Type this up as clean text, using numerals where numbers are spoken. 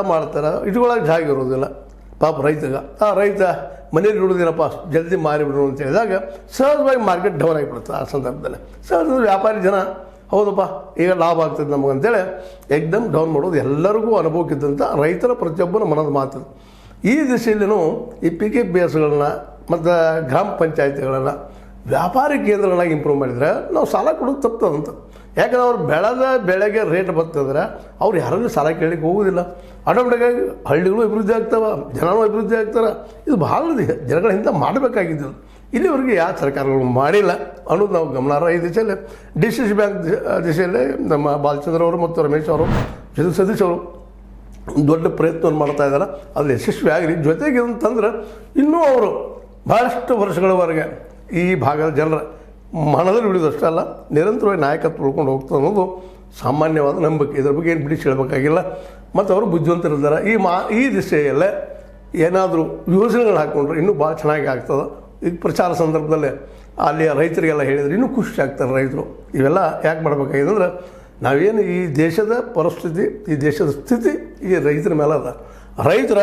ಮಾಡ್ತಾರೆ, ಇಟ್ಕೊಳ್ಳೋಕೆ ಜಾಗ ಇರೋದಿಲ್ಲ ಪಾಪ ರೈತಗೆ. ಆ ರೈತ ಮನೇಲಿ ಇಡೋದಿಲ್ಲಪ್ಪ ಜಲ್ದಿ ಮಾರಿಬಿಡೋಣ ಅಂತ ಹೇಳಿದಾಗ ಸಹಜವಾಗಿ ಮಾರ್ಕೆಟ್ ಡೌನ್ ಆಗಿಬಿಡುತ್ತೆ. ಆ ಸಂದರ್ಭದಲ್ಲಿ ಸಹಜ ವ್ಯಾಪಾರಿ ಜನ ಹೌದಪ್ಪ ಈಗ ಲಾಭ ಆಗ್ತದೆ ನಮಗಂತೇಳಿ ಎಕ್ದಮ್ ಡೌನ್ ಮಾಡೋದು ಎಲ್ಲರಿಗೂ ಅನುಭವಕ್ಕಿದ್ದಂಥ ರೈತರ ಪ್ರತಿಯೊಬ್ಬನ ಮನದ ಮಾತು. ಈ ದಿಶೆಯಲ್ಲಿನೂ ಈ PKPSಗಳನ್ನ ಮತ್ತು ಗ್ರಾಮ ಪಂಚಾಯತಿಗಳನ್ನು ವ್ಯಾಪಾರಿ ಕೇಂದ್ರಗಳಾಗಿ ಇಂಪ್ರೂವ್ ಮಾಡಿದರೆ ನಾವು ಸಾಲ ಕೊಡೋದು ತಪ್ತದಂತ. ಯಾಕಂದ್ರೆ ಅವ್ರು ಬೆಳೆದ ಬೆಳೆಗೆ ರೇಟ್ ಬರ್ತಂದ್ರೆ ಅವ್ರು ಯಾರಲ್ಲಿ ಸಾಲ ಕೇಳಲಿಕ್ಕೆ ಹೋಗೋದಿಲ್ಲ. ಆಟೋಮೆಟಿಕ್ಕಾಗಿ ಹಳ್ಳಿಗಳು ಅಭಿವೃದ್ಧಿ ಆಗ್ತವೆ, ಜನನೂ ಅಭಿವೃದ್ಧಿ ಆಗ್ತಾರೆ. ಇದು ಭಾಳ ಜನಗಳ ಹಿಂದೆ ಮಾಡಬೇಕಾಗಿದ್ದು ಇಲ್ಲಿವರೆಗೆ ಯಾವ ಸರ್ಕಾರಗಳು ಮಾಡಿಲ್ಲ ಅನ್ನೋದು ನಾವು ಗಮನಾರ್ಹ. ಈ ದಿಶೆಯಲ್ಲಿ DCC ಬ್ಯಾಂಕ್ ದಿಶೆಯಲ್ಲಿ ನಮ್ಮ ಬಾಲಚಂದ್ರ ಅವರು ಮತ್ತು ರಮೇಶ್ ಅವರು ಸತೀಶ್ ಅವರು ದೊಡ್ಡ ಪ್ರಯತ್ನವನ್ನು ಮಾಡ್ತಾ ಇದ್ದಾರೆ. ಅದು ಯಶಸ್ವಿ ಆಗಲಿ. ಜೊತೆಗೆ ಅಂತಂದ್ರೆ ಇನ್ನೂ ಅವರು ಭಾಳಷ್ಟು ವರ್ಷಗಳವರೆಗೆ ಈ ಭಾಗದ ಜನರ ಮನದಲ್ಲಿ ಉಳಿದಷ್ಟೇ ಅಲ್ಲ ನಿರಂತರವಾಗಿ ನಾಯಕತ್ವ ಉಳ್ಕೊಂಡು ಹೋಗ್ತದೆ ಅನ್ನೋದು ಸಾಮಾನ್ಯವಾದ ನಂಬಿಕೆ. ಇದ್ರ ಬಗ್ಗೆ ಏನು ಬಿಡಿಸಿ ಹೇಳಬೇಕಾಗಿಲ್ಲ. ಮತ್ತು ಅವರು ಬುದ್ಧಿವಂತರಿದ್ದಾರೆ. ಈ ದಿಶೆಯಲ್ಲೇ ಏನಾದರೂ ಯೋಜನೆಗಳು ಹಾಕ್ಕೊಂಡ್ರೆ ಇನ್ನೂ ಭಾಳ ಚೆನ್ನಾಗಿ ಆಗ್ತದೆ. ಈಗ ಪ್ರಚಾರ ಸಂದರ್ಭದಲ್ಲೇ ಅಲ್ಲಿಯ ರೈತರಿಗೆಲ್ಲ ಹೇಳಿದರೆ ಇನ್ನೂ ಖುಷಿ ಆಗ್ತಾರೆ ರೈತರು. ಇವೆಲ್ಲ ಯಾಕೆ ಮಾಡಬೇಕಾಗಿದೆ ಅಂದ್ರೆ ನಾವೇನು ಈ ದೇಶದ ಪರಿಸ್ಥಿತಿ, ಈ ದೇಶದ ಸ್ಥಿತಿ ಈ ರೈತರ ಮೇಲೆ ಅದ. ರೈತರ